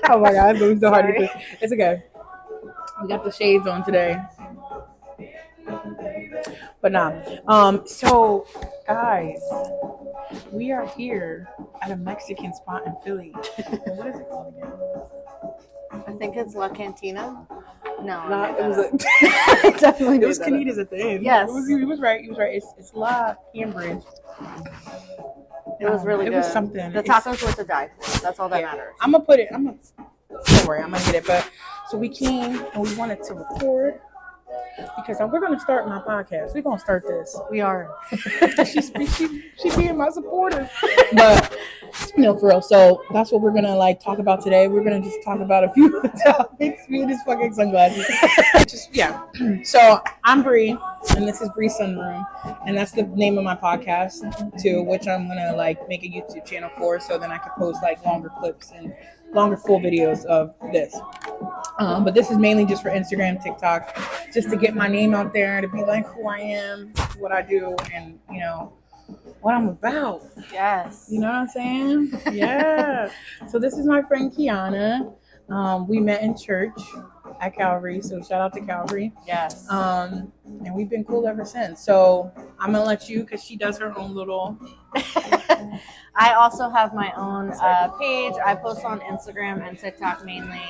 Oh my god, it's so hard to do. It's okay. We got the shades on today. But nah. So guys, we are here at a Mexican spot in Philly. What is it called again? I think it's La Cantina. No, It was definitely. It was Canitas at the end. Yes, he was right. He was right. It's La Cambridge. It was really good. It was something. The tacos were to die for. That's all that matters. I'm gonna put it. Don't worry. I'm gonna get it. But so we came and we wanted to record because we're gonna start my podcast. We're gonna start this. We are. She's being my supporter. But no, for real. So that's what we're gonna talk about today. We're gonna just talk about a few topics. Me and his fucking sunglasses. So I'm Bree, and this is Bree Sunroom, and that's the name of my podcast too, which I'm gonna make a YouTube channel for, so then I can post longer clips and longer full videos of this. But this is mainly just for Instagram, TikTok, just to get my name out there, to be who I am, what I do, and what I'm about. Yes. You know what I'm saying? Yeah. So this is my friend Kianna. We met in church at Calvary, so shout out to Calvary. Yes. And we've been cool ever since. So I'm gonna let you, because she does her own little. I also have my own page. I post on Instagram and TikTok mainly.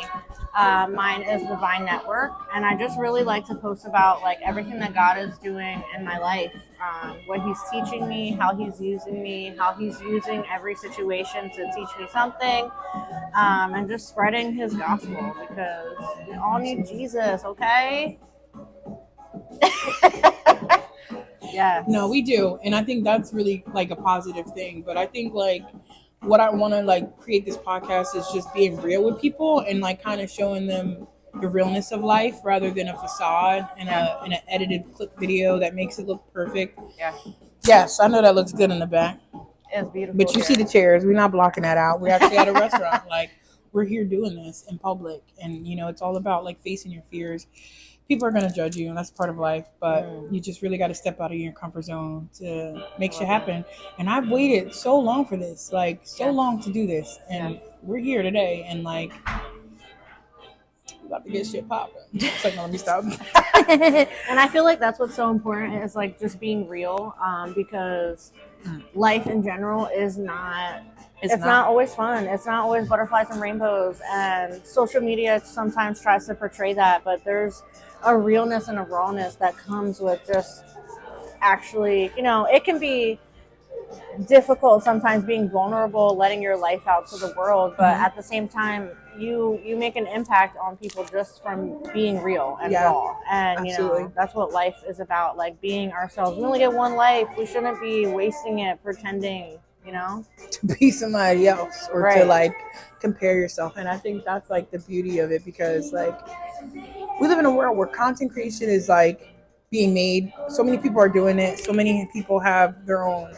Mine is the Vine Network, and I just really like to post about everything that God is doing in my life, what He's teaching me, how He's using me, how He's using every situation to teach me something, and just spreading His gospel, because we all need Jesus, okay? Yeah. No, we do, and I think that's really a positive thing. But I think what I want to create this podcast is just being real with people and kind of showing them the realness of life rather than a facade and an edited clip video that makes it look perfect. Yeah. Yes, I know that looks good in the back. It's beautiful. But you see the chairs. We're not blocking that out. We're actually at a restaurant. We're here doing this in public, and it's all about facing your fears. People are going to judge you, and that's part of life, but you just really got to step out of your comfort zone to make shit happen. And I've waited so long for this, long to do this, and we're here today, and we're about to get shit popping. It's no, let me stop. And I feel that's what's so important is just being real, because life in general is not. It's not always fun. It's not always butterflies and rainbows, and social media sometimes tries to portray that, but there's a realness and a rawness that comes with just actually, it can be difficult sometimes being vulnerable, letting your life out to the world, but at the same time, you make an impact on people just from being real and raw. And absolutely. That's what life is about, being ourselves. We only get one life. We shouldn't be wasting it pretending, to be somebody else or to compare yourself. And I think that's the beauty of it, because we live in a world where content creation is being made. So many people are doing it. So many people have their own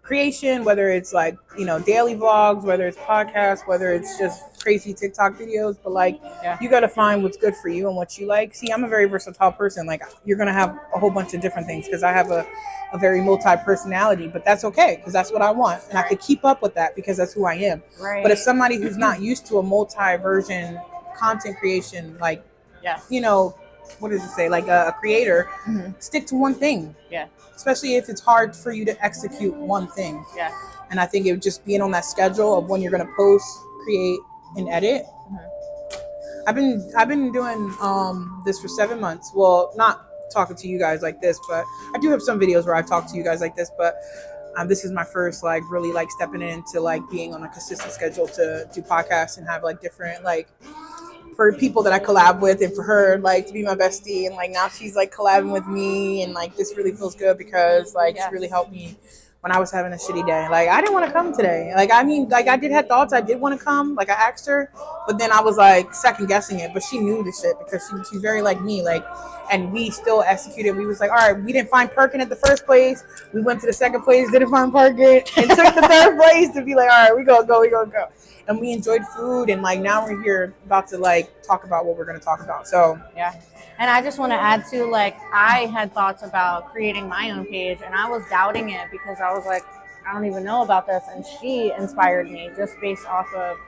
creation, whether it's daily vlogs, whether it's podcasts, whether it's just crazy TikTok videos. But you got to find what's good for you and what you like. See, I'm a very versatile person. You're gonna have a whole bunch of different things because I have a very multi-personality, but that's okay because that's what I want, and I could keep up with that because that's who I am. Right. But if somebody who's not used to a multi-version content creation, what does it say? A creator, stick to one thing. Yeah. Especially if it's hard for you to execute one thing. Yeah. And I think it would just being on that schedule of when you're going to post, create, and edit. I've been doing this for 7 months. Well, not talking to you guys like this, but I do have some videos where I talk to you guys like this, but this is my first really stepping into being on a consistent schedule to do podcasts and have different for people that I collab with, and for her to be my bestie, and now she's collabing with me, and this really feels good because she really helped me when I was having a shitty day. I didn't want to come today. I did have thoughts. I did want to come. I asked her, but then I was second guessing it. But she knew the shit because she's very like me. And we still executed. We was all right, we didn't find parking at the first place. We went to the second place, didn't find parking, and took the third place to be all right, we gonna go. And we enjoyed food, and now we're here about to talk about what we're gonna talk about. So yeah. And I just want to add to I had thoughts about creating my own page, and I was doubting it because I was I don't even know about this. And she inspired me just based off of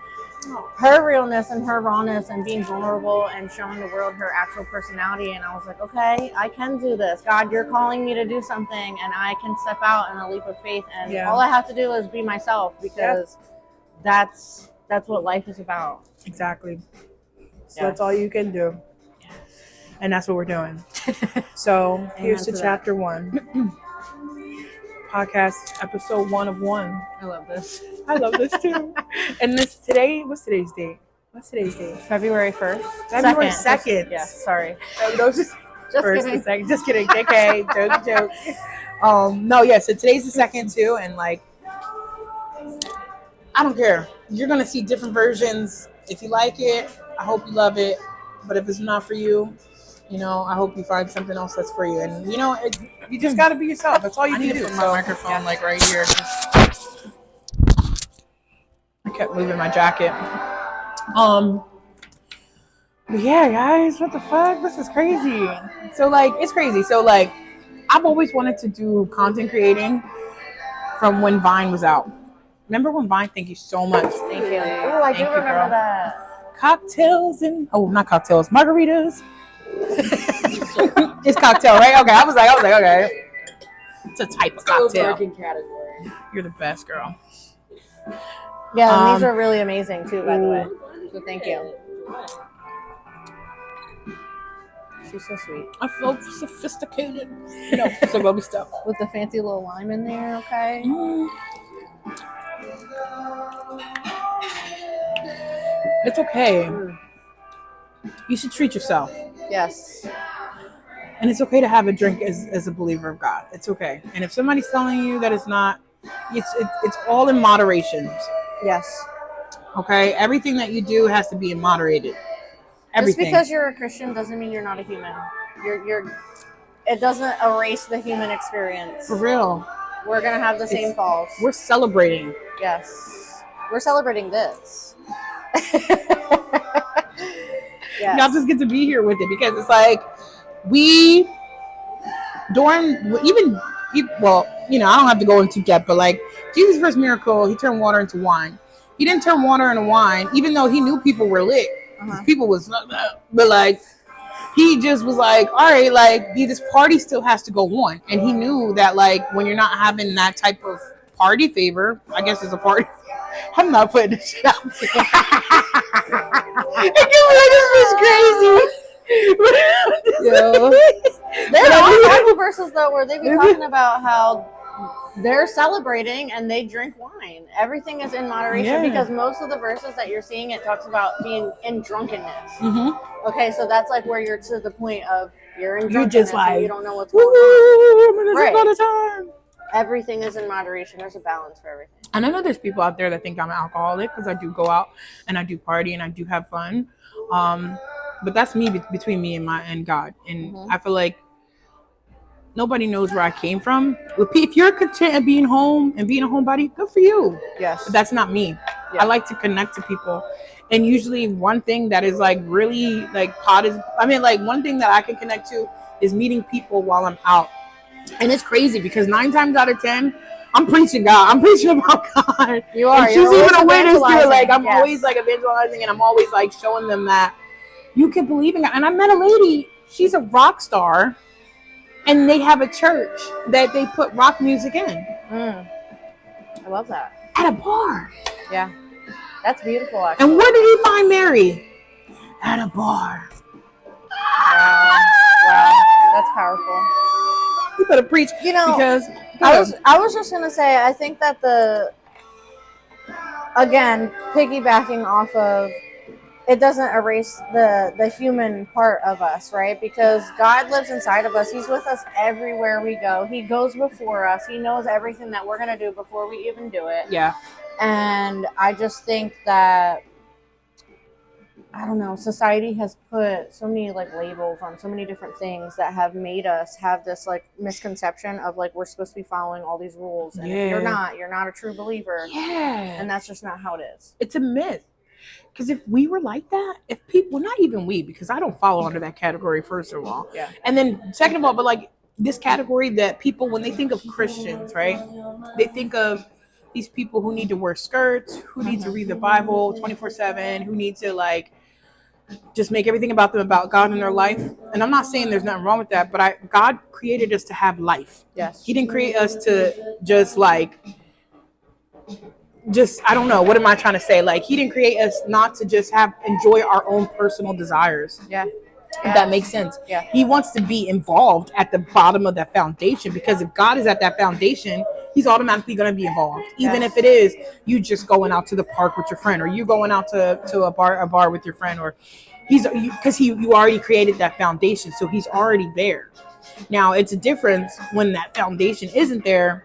her realness and her rawness and being vulnerable and showing the world her actual personality. And I was like, okay, I can do this. God, you're calling me to do something, and I can step out in a leap of faith. And all I have to do is be myself, because that's what life is about. Exactly. So that's all you can do. And that's what we're doing. So here's to chapter 1. Podcast episode 1 of 1. I love this. I love this too. And what's today's date? February 1st. February 2nd. Yes, sorry. Just first, kidding. Second. Just kidding. JK. joke. So today's the 2nd too, and like, I don't care. You're gonna see different versions. If you like it, I hope you love it. But if it's not for you, I hope you find something else that's for you. And you just gotta be yourself. That's all you can do. Put my microphone like right here. I kept moving my jacket. But yeah, guys, what the fuck? This is crazy. So like, it's crazy. So like, I've always wanted to do content creating from when Vine was out. Remember when Vine? Thank you so much. Thank you. Oh, I do remember that. Cocktails not cocktails, margaritas. It's cocktail, right? Okay, I was like, okay. It's a type of cocktail. Working category. You're the best, girl. Yeah, and these are really amazing too, by the way. So thank you. She's so sweet. I feel sophisticated. So go be stuff. With the fancy little lime in there, okay? It's okay. You should treat yourself. Yes. And it's okay to have a drink as a believer of God. It's okay. And if somebody's telling you that it's not, it's all in moderation. Yes. Okay? Everything that you do has to be moderated. Everything. Just because you're a Christian doesn't mean you're not a human. It doesn't erase the human experience. For real. We're gonna have the same falls. We're celebrating. Yes. We're celebrating this. Y'all just get to be here with it, because it's like I don't have to go into depth, but like Jesus' first miracle, he turned water into wine. He didn't turn water into wine, even though he knew people were lit. People was, but like, he just was like, all right, like this party still has to go on. And he knew that like, when you're not having that type of party favor, I guess it's a party. I'm not putting this shit out there. I can't believe this is crazy. There are Bible verses though where they be talking about how they're celebrating and they drink wine. Everything is in moderation, because most of the verses that you're seeing, it talks about being in drunkenness. Okay, so that's like where you're to the point of you're in drunkenness, just like, and you don't know what's going on. Right. All the time. Everything is in moderation. There's a balance for everything. And I know there's people out there that think I'm an alcoholic, because I do go out and I do party and I do have fun. But that's me, between me and God. And I feel like nobody knows where I came from. If you're content at being home and being a homebody, good for you. Yes. But that's not me. Yeah. I like to connect to people. And usually one thing that is like really like one thing that I can connect to is meeting people while I'm out. And it's crazy, because 9 times out of 10, I'm preaching God. I'm preaching about God. You are. And she's even a witness to it. Like, I'm always like evangelizing, and I'm always like showing them that you can believe in God. And I met a lady, she's a rock star, and they have a church that they put rock music in. I love that. At a bar. Yeah. That's beautiful, actually. And where did he find Mary? At a bar. Wow. That's powerful. You better preach. Because I was just gonna say, I think that again, piggybacking off of, it doesn't erase the human part of us, right? Because God lives inside of us. He's with us everywhere we go. He goes before us. He knows everything that we're gonna do before we even do it. Yeah. And I just think that, I don't know, society has put so many like labels on so many different things that have made us have this like misconception of like we're supposed to be following all these rules, and if you're not a true believer. Yeah. And that's just not how it is. It's a myth. Because if we were like that, not even we, because I don't follow under that category, first of all. Yeah. And then second of all, but like, this category that people, when they think of Christians, right, they think of these people who need to wear skirts, who need to read the Bible 24/7, who need to like just make everything about them about God in their life. And I'm not saying there's nothing wrong with that, but God created us to have life. Yes. He didn't create us to just I don't know, what am I trying to say? Like, he didn't create us not to just enjoy our own personal desires. Yeah. If that makes sense. Yeah. He wants to be involved at the bottom of that foundation, because if God is at that foundation, he's automatically going to be involved. Even if it is you just going out to the park with your friend, or you going out to a bar with your friend, or because you already created that foundation, so he's already there. Now it's a difference when that foundation isn't there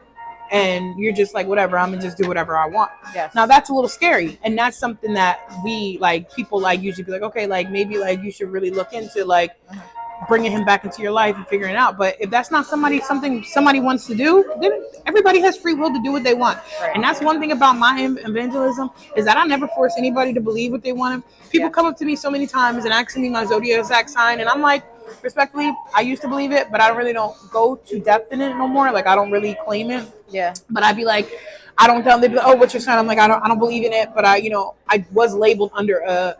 and you're just like, whatever, I'm gonna just do whatever I want. Yes. Now that's a little scary, and that's something that we like, people like usually be like, okay, like maybe like you should really look into like bringing him back into your life and figuring it out. But if that's not something somebody wants to do, then everybody has free will to do what they want. Right. And that's one thing about my evangelism, is that I never force anybody to believe what they want. People come up to me so many times and ask me my zodiac sign, and I'm like, respectfully, I used to believe it, but I really don't go to depth in it no more. Like, I don't really claim it. Yeah. But I'd be like, I don't tell them. They'd be like, oh, what's your sign? I'm like, I don't believe in it, but I was labeled under a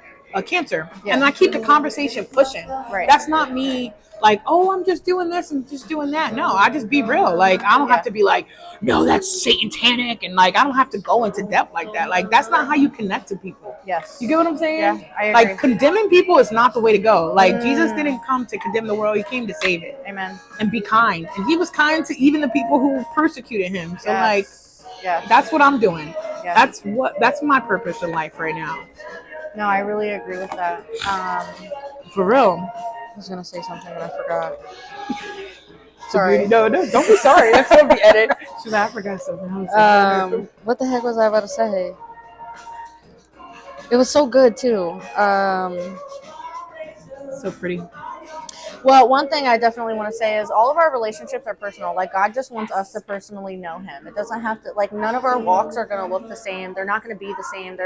Cancer, and I keep the conversation pushing. Right. That's not me like, oh, I'm just doing this and just doing that. No, I just be real. Like, I don't have to be like, no, that's satanic, and like I don't have to go into depth like that. Like, that's not how you connect to people. Yes. You get what I'm saying? Yeah, I agree. Like, condemning people is not the way to go. Like, Jesus didn't come to condemn the world; he came to save it. Amen. And be kind, and he was kind to even the people who persecuted him. So like, that's what I'm doing. Yeah. That's my purpose in life right now. No, I really agree with that. For real. I was gonna say something and I forgot. Sorry. No, don't be sorry. That's gonna be edited. Should I forgot something? What the heck was I about to say? It was so good too. So pretty. Well, one thing I definitely want to say is all of our relationships are personal. Like, God just wants us to personally know him. It doesn't have to, like, none of our walks are going to look the same. They're not going to be the same.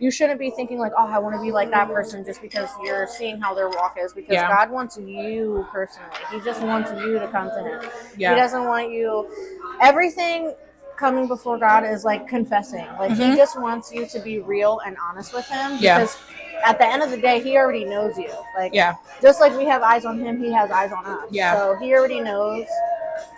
You shouldn't be thinking like, oh, I want to be like that person just because you're seeing how their walk is, because God wants you personally. He just wants you to come to him. Yeah. He doesn't want you, everything coming before God is like confessing. Like, he just wants you to be real and honest with him, because at the end of the day, he already knows you. Like, just like we have eyes on him, he has eyes on us. Yeah. So he already knows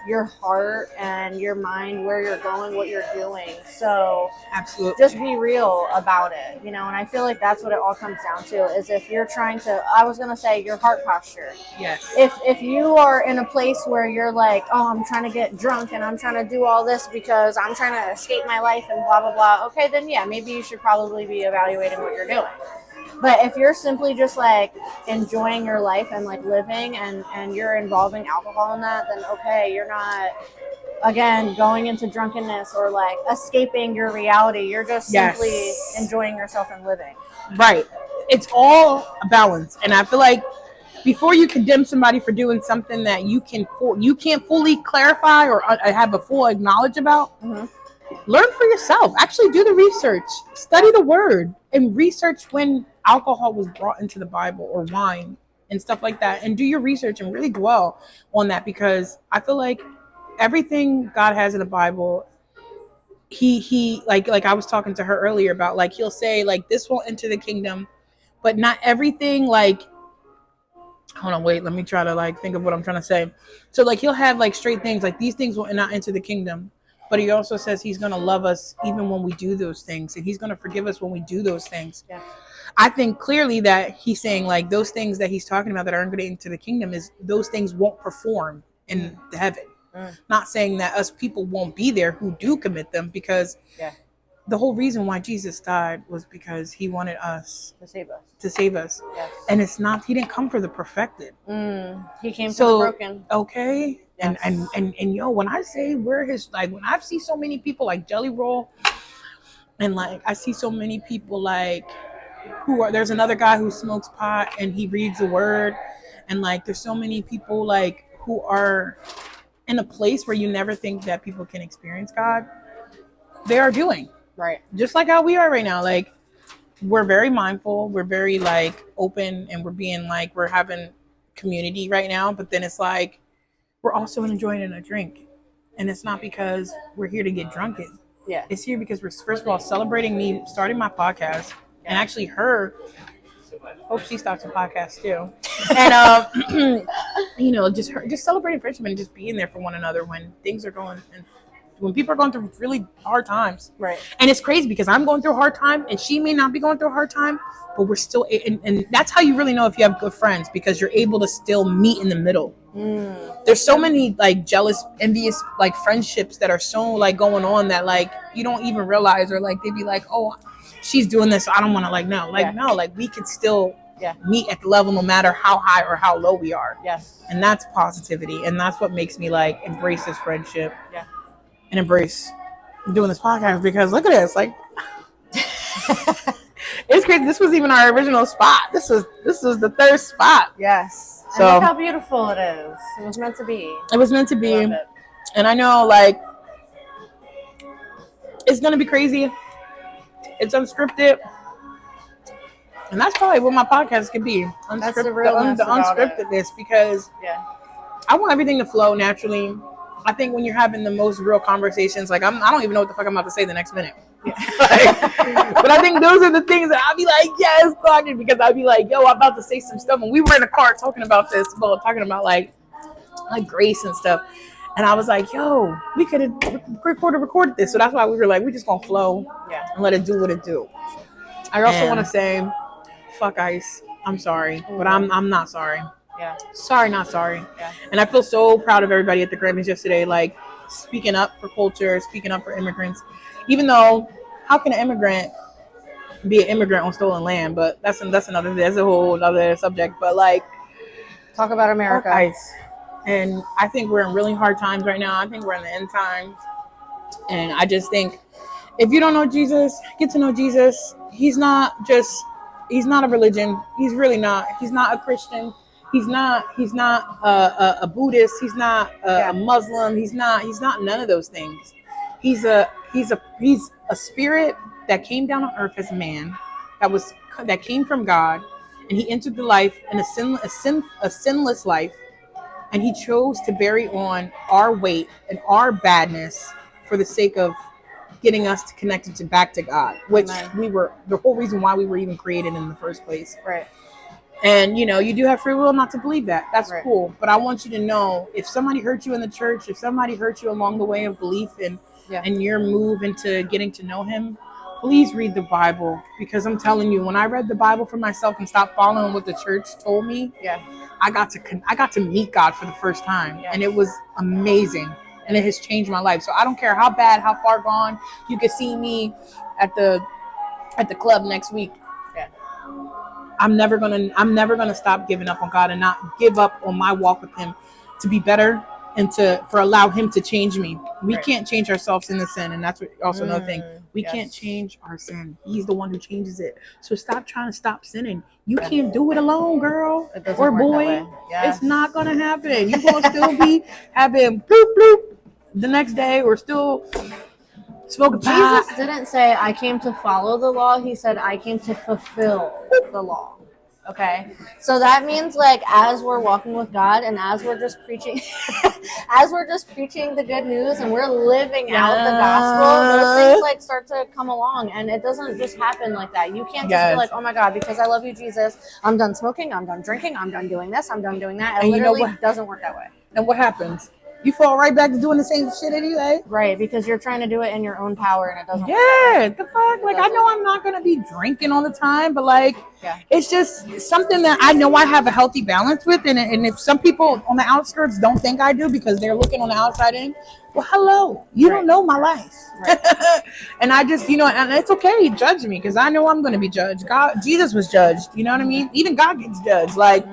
your heart and your mind, where you're going, what you're doing. So absolutely, just be real about it, And I feel like that's what it all comes down to, is if you're trying to, I was going to say, your heart posture. Yes. If you are in a place where you're like, oh, I'm trying to get drunk and I'm trying to do all this because I'm trying to escape my life and blah, blah, blah. Okay, then maybe you should probably be evaluating what you're doing. But if you're simply just like enjoying your life and like living and you're involving alcohol in that, then okay, you're not, again, going into drunkenness or like escaping your reality. You're just simply enjoying yourself and living. Right. It's all a balance. And I feel like before you condemn somebody for doing something that you can't fully clarify or have a full knowledge about, learn for yourself. Actually do the research. Study the word and research when alcohol was brought into the Bible, or wine and stuff like that, and do your research and really dwell on that, because I feel like everything God has in the Bible, he like I was talking to her earlier about, like, he'll say like this won't enter the kingdom, but not everything. Like, hold on, wait, let me try to like think of what I'm trying to say. So like he'll have like straight things like these things will not enter the kingdom, but he also says he's going to love us even when we do those things, and he's going to forgive us when we do those things. Yeah. I think clearly that he's saying like those things that he's talking about that aren't going to enter the kingdom is those things won't perform in the heaven. Not saying that us people won't be there who do commit them, because the whole reason why Jesus died was because he wanted us to save us. Yes. And it's not, he didn't come for the perfected. He came for the broken. Okay. Yes. And yo, when I say we're his, like when I see so many people like Jelly Roll, and like I see so many people like there's another guy who smokes pot and he reads the word, and like there's so many people like who are in a place where you never think that people can experience God. They are doing right, just like how we are right now. Like, we're very mindful, we're very like open, and we're having community right now, but then it's like we're also enjoying a drink. And it's not because we're here to get drunken. Yeah. It's here because we're, first of all, celebrating me starting my podcast. And actually her, hope she starts a podcast too. And, you know, just celebrating friendship and just being there for one another when things are going, and when people are going through really hard times. Right. And it's crazy because I'm going through a hard time and she may not be going through a hard time, but we're still, and that's how you really know if you have good friends, because you're able to still meet in the middle. There's so many like jealous, envious like friendships that are so like going on that like you don't even realize, or like they'd be like, oh, she's doing this, so I don't want to like no, like no, like we could still meet at the level no matter how high or how low we are. Yes. And that's positivity, and that's what makes me like embrace this friendship. Yeah. And embrace doing this podcast, because look at this, like it's crazy. This was even our original spot. This was the third spot. Yes. So and look how beautiful it is. It was meant to be. It was meant to be. Love it. And I know like it's gonna be crazy. It's unscripted. And that's probably what my podcast could be. That's the realness the about unscriptedness, because I want everything to flow naturally. I think when you're having the most real conversations, like I don't even know what the fuck I'm about to say the next minute. But I think those are the things that I'll be like, yes, talking, because I'll be like, yo, I'm about to say some stuff. And we were in the car talking about this, well, talking about like grace and stuff. And I was like, yo, we could have recorded this. So that's why we were like, we just gonna flow and let it do what it do. I also want to say, fuck ICE. I'm sorry, but I'm not sorry. Yeah. Sorry, not sorry. Yeah. And I feel so proud of everybody at the Grammys yesterday, like speaking up for culture, speaking up for immigrants. Even though, how can an immigrant be an immigrant on stolen land? But that's a whole other subject. But like, talk about America. ICE. And I think we're in really hard times right now. I think we're in the end times. And I just think if you don't know Jesus, get to know Jesus. He's not a religion. He's really not. He's not a Christian. He's not a Buddhist. He's not a Muslim. He's not none of those things. He's a spirit that came down on earth as a man that came from God, and he entered the life in a sinless life, and he chose to bury on our weight and our badness for the sake of getting us to connect back to God, which we were the whole reason why we were even created in the first place. Right. And, you know, you do have free will not to believe that. That's cool. But I want you to know, if somebody hurt you in the church, if somebody hurt you along the way of belief and your move into getting to know him, please read the Bible. Because I'm telling you, when I read the Bible for myself and stopped following what the church told me, I got to meet God for the first time. And it was amazing. And it has changed my life. So I don't care how bad, how far gone. You could see me at the club next week. I'm never gonna stop giving up on God and not give up on my walk with him to be better and for allow him to change me. We can't change ourselves in the sin, and that's also another thing. We can't change our sin. He's the one who changes it. So stop trying to stop sinning. You can't do it alone, girl or boy. It's not gonna happen. You're gonna still be having bloop bloop the next day, or still smoking pot. Jesus didn't say, I came to follow the law. He said, I came to fulfill the law. Okay. So that means, like, as we're walking with God and as we're just preaching, the good news and we're living out the gospel, those things like start to come along, and it doesn't just happen like that. You can't just be like, oh my God, because I love you, Jesus, I'm done smoking, I'm done drinking, I'm done doing this, I'm done doing that. It literally doesn't work that way. And what happens? You fall right back to doing the same shit anyway. Right, because you're trying to do it in your own power and it doesn't work. The fuck? Like, I know I'm not going to be drinking all the time, but like, it's just something that I know I have a healthy balance with. And if some people on the outskirts don't think I do because they're looking on the outside in, well, hello, you don't know my life. Right. And I just, and it's okay, judge me, because I know I'm going to be judged. Jesus was judged. You know what I mean? Even God gets judged. Like,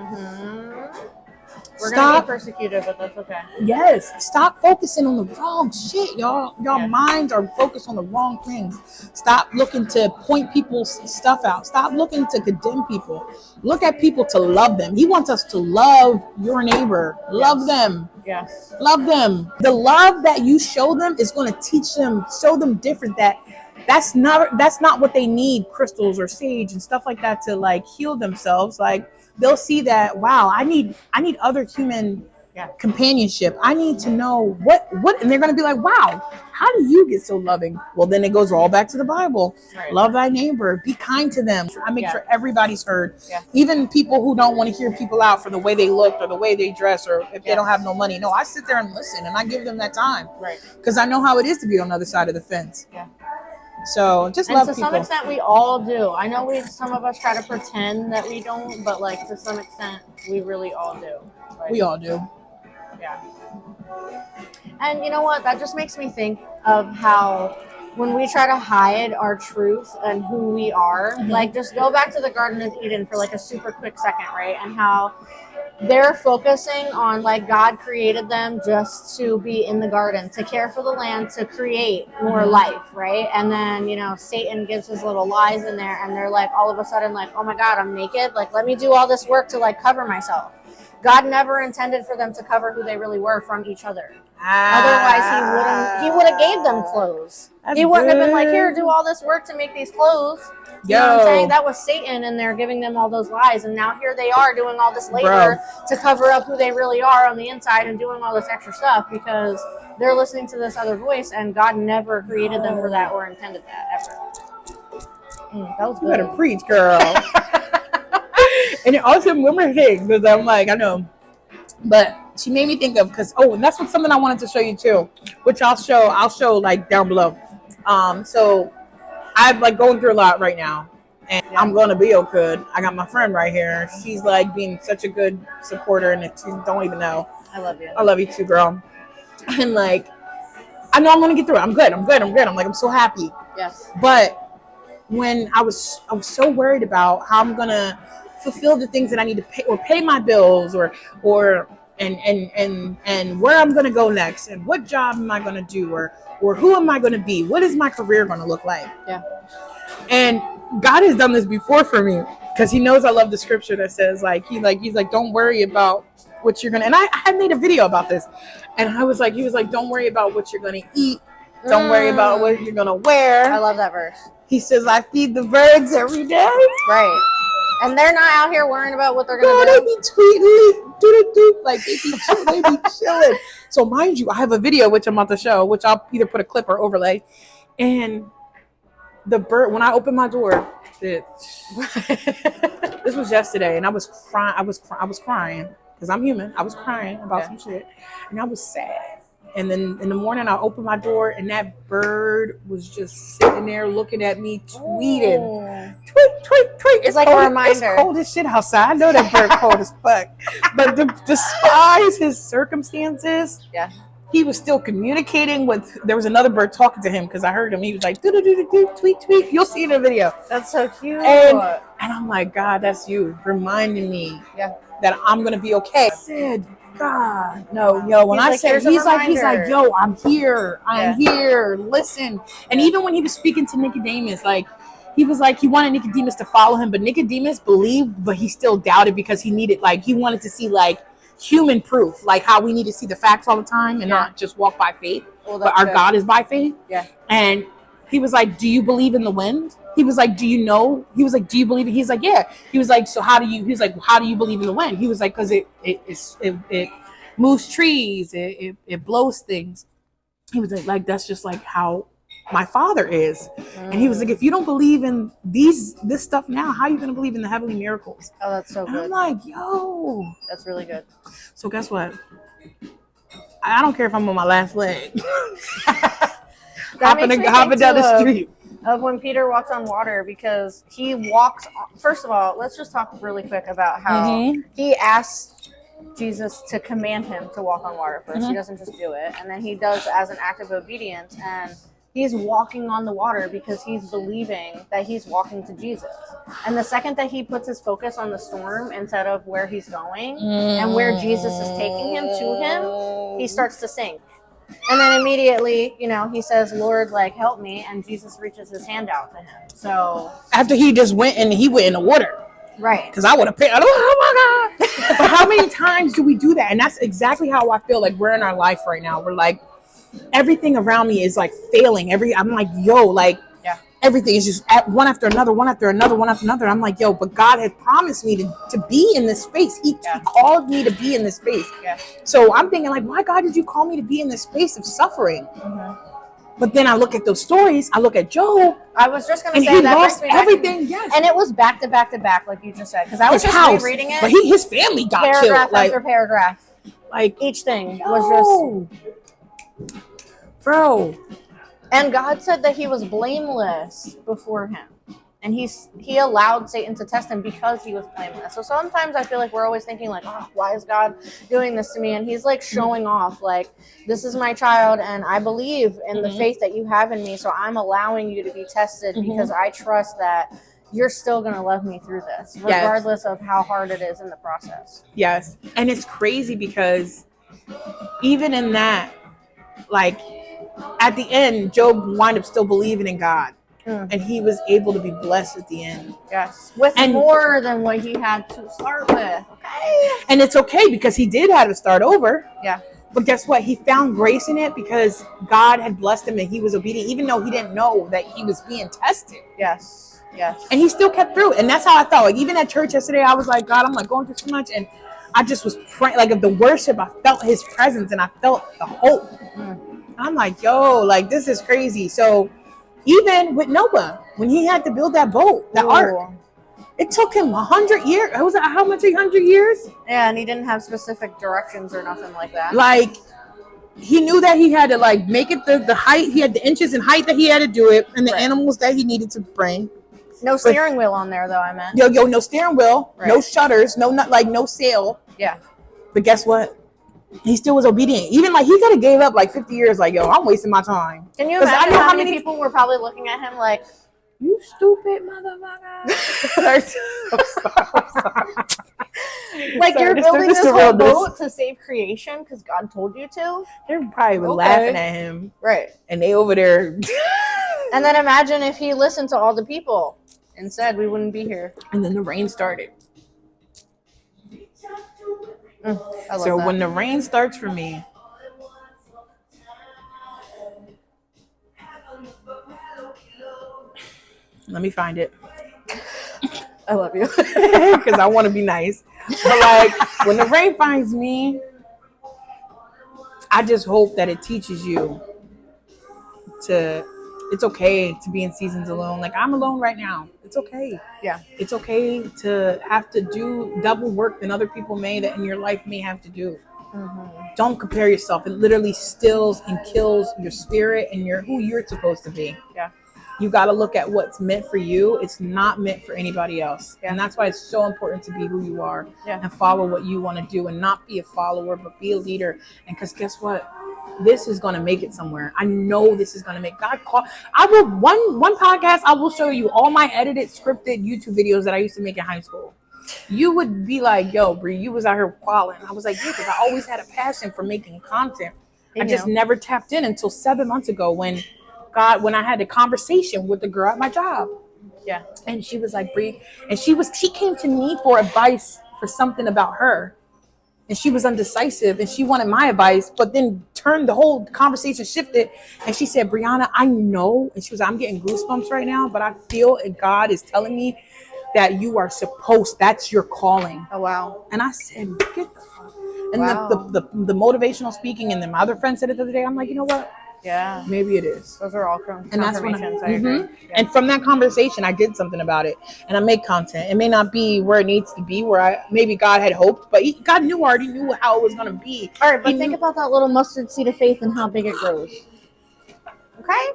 we're going to be persecuted, but that's okay. Yes. Stop focusing on the wrong shit, y'all. Y'all minds are focused on the wrong things. Stop looking to point people's stuff out. Stop looking to condemn people. Look at people to love them. He wants us to love your neighbor. Love them. Yes. Love them. The love that you show them is going to teach them, show them different that's not what they need, crystals or sage and stuff like that to like heal themselves. Like, they'll see that, wow, I need other human companionship. I need to know what, and they're going to be like, wow, how do you get so loving? Well, then it goes all back to the Bible. Right. Love thy neighbor, be kind to them. I make sure everybody's heard. Yeah. Even people who don't want to hear people out for the way they look or the way they dress or if they don't have no money. No, I sit there and listen and I give them that time. Right. Because I know how it is to be on the other side of the fence. Yeah. So just love people. To some extent, we all do. I know some of us try to pretend that we don't, but like to some extent, we really all do. Like, we all do. Yeah. And you know what? That just makes me think of how when we try to hide our truth and who we are, like just go back to the Garden of Eden for like a super quick second, right? And how they're focusing on like God created them just to be in the garden, to care for the land, to create more life, right? And then, you know, Satan gives his little lies in there and they're like all of a sudden like, oh my God, I'm naked. Like, let me do all this work to like cover myself. God never intended for them to cover who they really were from each other. Otherwise, he would have gave them clothes. He wouldn't have been like, here, do all this work to make these clothes. You know what I'm saying? That was Satan in there giving them all those lies. And now here they are doing all this labor to cover up who they really are on the inside and doing all this extra stuff because they're listening to this other voice and God never created them for that or intended that ever. That was good. You better preach, girl. And also, one more thing, because I'm like, I know, but she made me think of, because, and that's something I wanted to show you too, which I'll show like down below. So I'm like going through a lot right now, and I'm going to be okay. I got my friend right here. She's like being such a good supporter, and she don't even know. I love you. I love you too, girl. And like, I know I'm going to get through it. I'm good. I'm like, I'm so happy. Yes. But when I was so worried about how I'm going to fulfill the things that I need to pay or pay my bills or and where I'm going to go next and what job am I going to do or who am I going to be? What is my career going to look like? Yeah. And God has done this before for me because he knows I love the scripture that says he's like, don't worry about what you're going to, and I had made a video about this and he was like, don't worry about what you're going to eat. Don't worry about what you're going to wear. I love that verse. He says, I feed the birds every day. Right. And they're not out here worrying about what they're going to do. They be tweeting, like they be chilling. So mind you, I have a video which I'm about to show, which I'll either put a clip or overlay. And the bird, when I opened my door, this was yesterday, and I was crying. I was crying because I'm human. I was crying about some shit, and I was sad. And then in the morning, I opened my door, and that bird was just sitting there looking at me, tweeting. Ooh. Tweet. It's like a reminder. It's cold as shit outside. I know that bird cold as fuck. But despite his circumstances, he was still communicating with. There was another bird talking to him because I heard him. He was like, tweet. You'll see in the video. That's so cute. And I'm like, God, that's you reminding me that I'm going to be okay. I said, God, no, yo, when I said, he's like, yo, I'm here, listen. And even when he was speaking to Nicodemus, like, he was like, he wanted Nicodemus to follow him, but Nicodemus believed, but he still doubted because he needed, like, he wanted to see, like, human proof, like how we need to see the facts all the time and not just walk by faith, but our God is by faith. Yeah. And he was like, do you believe in the wind? He was like, do you know? He was like, do you believe it? He's like, yeah. He was like, so how do you believe in the wind? He was like, because it moves trees, it blows things. He was like, that's just like how my Father is. And he was like, if you don't believe in this stuff now, how are you going to believe in the heavenly miracles? Oh, that's so good. I'm like, yo. That's really good. So guess what? I don't care if I'm on my last leg. hopping down the street. Of when Peter walks on water, because he walks. First of all, let's just talk really quick about how he asked Jesus to command him to walk on water first. He doesn't just do it, and then he does as an act of obedience, and he's walking on the water because he's believing that he's walking to Jesus. And the second that he puts his focus on the storm instead of where he's going and where Jesus is taking him to him, he starts to sink. And then immediately, he says, Lord, like, help me. And Jesus reaches his hand out to him. So after he just went in the water. Right. Because I would have paid. Oh my God. But how many times do we do that? And that's exactly how I feel like we're in our life right now. We're like, everything around me is like failing. I'm like, yo, like, everything is just at one after another, one after another, one after another. I'm like, yo, but God had promised me to be in this space. He called me to be in this space. Yeah. So I'm thinking like, why God did you call me to be in this space of suffering? But then I look at those stories. I look at Job. I was just going to say he that lost everything. Yes. And it was back to back to back, like you just said, because I was just reading it. But his family got paragraph killed. After paragraph. Like each thing was just, bro. And God said that he was blameless before him. And he allowed Satan to test him because he was blameless. So sometimes I feel like we're always thinking like, oh, why is God doing this to me? And he's like showing off like, this is my child and I believe in the faith that you have in me. So I'm allowing you to be tested because I trust that you're still going to love me through this, regardless of how hard it is in the process. Yes. And it's crazy because even in that, like at the end, Job wound up still believing in God. And he was able to be blessed at the end. Yes. With more than what he had to start with. Okay. And it's okay because he did have to start over. Yeah. But guess what? He found grace in it because God had blessed him and he was obedient, even though he didn't know that he was being tested. Yes. Yes. And he still kept through. And that's how I felt. Like even at church yesterday, I was like, God, I'm like going through so much. And I just was praying, like of the worship, I felt his presence and I felt the hope. I'm like, yo, like this is crazy. So even with Noah, when he had to build that boat, that ark, it took him 100 years. Was it how much? 100 years? Yeah, and he didn't have specific directions or nothing like that. Like, he knew that he had to like make it the height. He had the inches in height that he had to do it, and the animals that he needed to bring. No steering wheel on there, though. I meant. Yo, no steering wheel, no shutters, no sail. Yeah. But guess what? He still was obedient. Even like he could have gave up like 50 years. Like, yo, I'm wasting my time. Can you imagine how many people were probably looking at him like, you stupid motherfucker? Like you're building this whole boat to save creation because God told you to? They probably were laughing at him. Right. And they over there. And then imagine if he listened to all the people and said we wouldn't be here. And then the rain started. So when the rain starts for me, let me find it. I love you. Because I want to be nice. But like when the rain finds me, I just hope that it teaches you it's okay to be in seasons alone. Like I'm alone right now. It's okay. Yeah. It's okay to have to do double work than other people may that in your life may have to do. Don't compare yourself. It literally stills and kills your spirit and who you're supposed to be. Yeah. You got to look at what's meant for you. It's not meant for anybody else. Yeah. And that's why it's so important to be who you are and follow what you want to do and not be a follower, but be a leader. And because guess what? This is going to make it somewhere. I know this is going to make God call. I will one podcast. I will show you all my edited, scripted YouTube videos that I used to make in high school. You would be like, yo, Bree, you was out here qualling. I was like, yeah, because I always had a passion for making content. I just never tapped in until 7 months ago when I had a conversation with the girl at my job. Yeah. And she was like, Bree, and she came to me for advice for something about her. And she was undecisive and she wanted my advice, but then the whole conversation shifted. And she said, Brianna, I know. And she was, I'm getting goosebumps right now, but I feel and God is telling me that you are that's your calling. Oh, wow. And I said, get the fuck. And the motivational speaking and then my other friend said it the other day. I'm like, you know what? Yeah. Maybe it is. Those are all confirmations. And that's when I agree. Yeah. And from that conversation, I did something about it. And I make content. It may not be where it needs to be, maybe God had hoped, but God already knew how it was going to be. All right, but think about that little mustard seed of faith and how big it grows. Okay?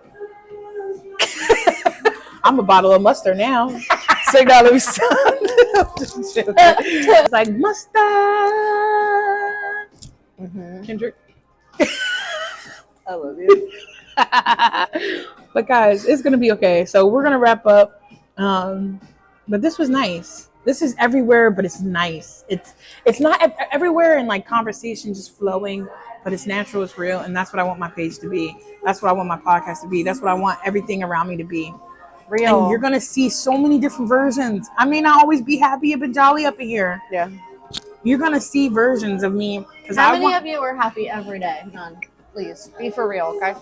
I'm a bottle of mustard now. $6. It's like mustard. Kendrick. I love you. But guys, it's gonna be okay. So we're gonna wrap up. But this was nice. This is everywhere, but it's nice. It's not everywhere in like conversation just flowing, but it's natural, it's real, and that's what I want my page to be. That's what I want my podcast to be. That's what I want everything around me to be. Real. And you're gonna see so many different versions. I may not always be happy up and jolly up in here. Yeah. You're gonna see versions of me. How many of you are happy every day? None. Please be for real, okay?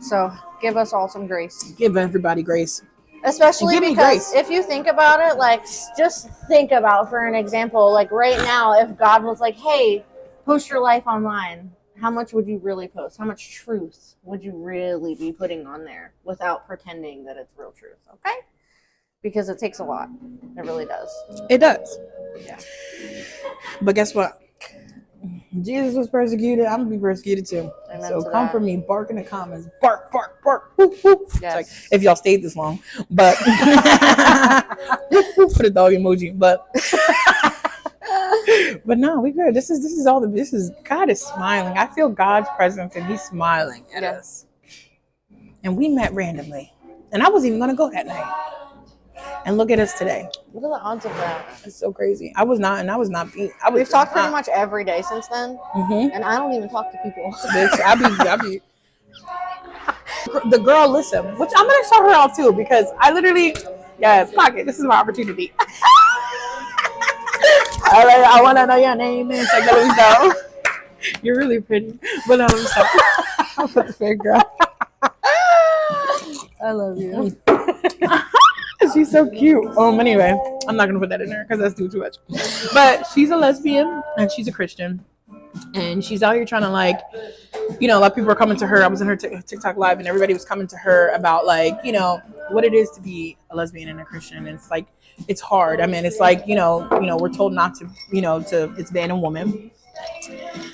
So give us all some grace. Give everybody grace. Especially because if you think about it, like, just think about, for an example, like right now, if God was like, hey, post your life online, how much would you really post? How much truth would you really be putting on there without pretending that it's real truth? Okay? Because it takes a lot. It really does. It does. Yeah. But guess what? Jesus was persecuted. I'm gonna be persecuted too. Amen So to come that. for me, bark in the comments, bark, bark, bark. Whoop, whoop. Yes. Like, if y'all stayed this long, but put a dog emoji. But but no, we good. This is all God is smiling. I feel God's presence, and He's smiling at us. And we met randomly, and I wasn't even gonna go that night. And look at us today. What are the odds of that? It's so crazy. I was not beat. We've talked pretty much every day since then, and I don't even talk to people. Bitch, I be. The girl, listen, which I'm gonna shout her out too, because I literally, yes, fuck it. This is my opportunity. All right, I wanna know your name and check that. You're really pretty, but stop. I'll put the fake girl. I love you. She's so cute. Anyway, I'm not gonna put that in there because that's too much. But she's a lesbian and she's a Christian, and she's out here trying to, like, a lot of people are coming to her. I was in her TikTok live, and everybody was coming to her about, like, what it is to be a lesbian and a Christian. And it's like, it's hard. I mean, it's like, we're told not to, it's man and woman.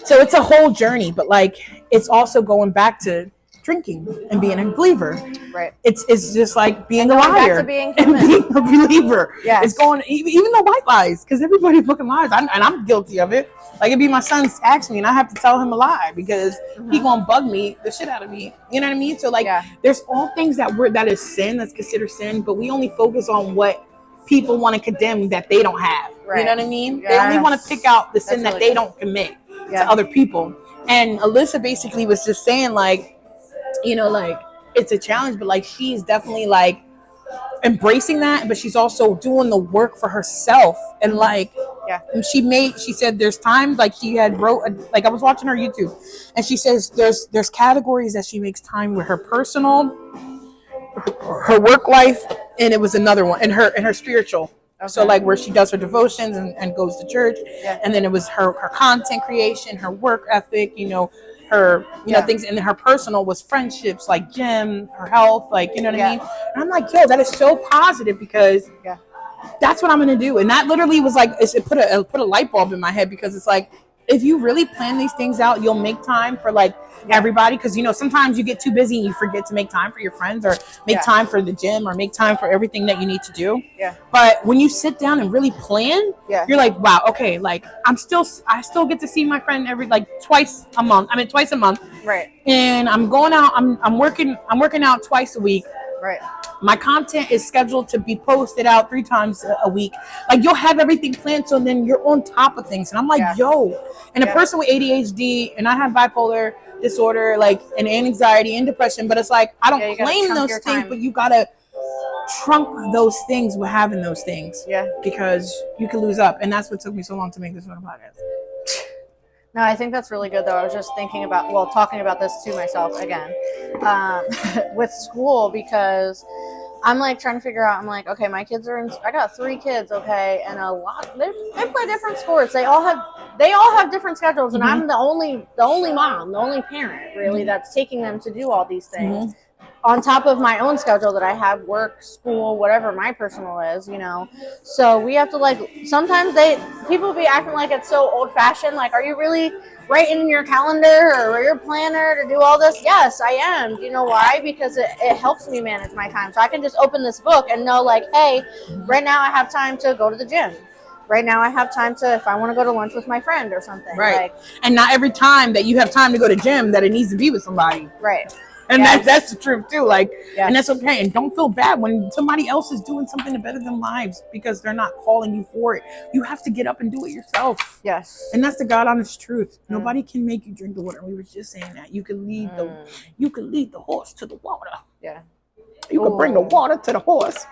So it's a whole journey, but like, it's also going back to drinking and being a believer. Right. It's just like being a liar back to being and being a believer. Yes. It's going, even the white lies, because everybody fucking lies. And I'm guilty of it. Like, it'd be my son asks me and I have to tell him a lie because he gonna bug me the shit out of me. You know what I mean? So like, there's all things that is sin, that's considered sin, but we only focus on what people want to condemn that they don't have. Right. You know what I mean? Yes. They only want to pick out the sin that they don't commit to other people. And Alyssa basically was just saying, like, like, it's a challenge, but like, she's definitely like embracing that, but she's also doing the work for herself. And like, she said there's times, like, she had like, I was watching her YouTube, and she says there's categories that she makes time with: her personal, her work life, and it was another one, and her spiritual. Okay. So like, where she does her devotions and goes to church, and then it was her content creation, her work ethic, her things, and her personal was friendships, like gym, her health, like, you know what I mean? And I'm like, yo, that is so positive, because that's what I'm gonna do. And that literally was like, it put a light bulb in my head, because it's like, if you really plan these things out, you'll make time for like everybody, because sometimes you get too busy and you forget to make time for your friends, or make time for the gym, or make time for everything that you need to do. But when you sit down and really plan, you're like, wow, okay, like, I still get to see my friend twice a month. Right. And I'm going out, I'm working out twice a week. Right. My content is scheduled to be posted out 3 times a week. Like, you'll have everything planned, so then you're on top of things. And I'm like, yo, and a person with ADHD, and I have bipolar disorder, like, and anxiety and depression, but it's like, I don't claim those things, but you gotta trunk those things with having those things. Yeah. Because you can lose up. And that's what took me so long to make this podcast. No, I think that's really good, though. I was just thinking about, talking about this to myself again, with school, because I'm like trying to figure out, I'm like, okay, my kids I got 3 kids, okay, and a lot, they play different sports. They all have different schedules, and I'm the only mom, the only parent, really, that's taking them to do all these things. On top of my own schedule that I have, work, school, whatever my personal is, So we have to, like, sometimes people be acting like it's so old fashioned. Like, are you really writing in your calendar or your planner to do all this? Yes, I am. Do you know why? Because it helps me manage my time. So I can just open this book and know, like, hey, right now I have time to go to the gym. Right now I have time to, if I want to go to lunch with my friend or something. Right. And not every time that you have time to go to gym that it needs to be with somebody. Right. And that's the truth too. Like, and that's okay. And don't feel bad when somebody else is doing something to better their lives, because they're not calling you for it. You have to get up and do it yourself. Yes. And that's the God honest truth. Nobody can make you drink the water. We were just saying that. You can lead the horse to the water. Yeah. You can bring the water to the horse.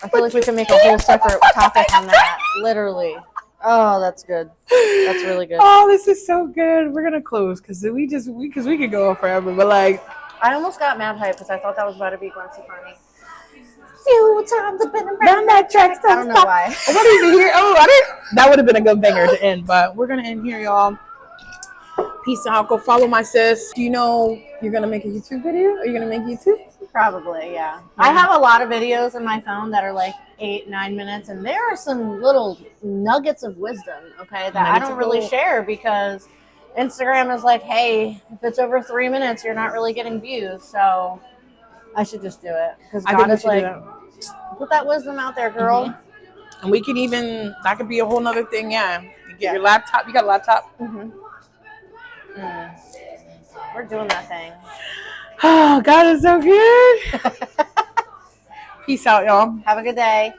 I feel like we can make a whole separate topic on that. Literally. Oh, that's good. That's really good. Oh, this is so good. We're gonna close because we could go on forever. But like, I almost got mad hype because I thought that was about to be Gwen Stefani. Few times I've been Around that track, I don't know why. I wasn't even here. Oh, I didn't. That would have been a good banger to end, but we're gonna end here, y'all. Peace out. Go follow my sis. Do you know you're gonna make a YouTube video? Are you gonna make YouTube? Probably, yeah. I have a lot of videos in my phone that are like 8-9 minutes, and there are some little nuggets of wisdom, okay, that I don't really share because Instagram is like, hey, if it's over 3 minutes, you're not really getting views, so I should just do it because God is like, put that wisdom out there, girl. Mm-hmm. And we can even, that could be a whole nother thing, yeah. You get your laptop. You got a laptop? Mm-hmm. We're doing that thing. Oh, God is so good. Peace out, y'all. Have a good day.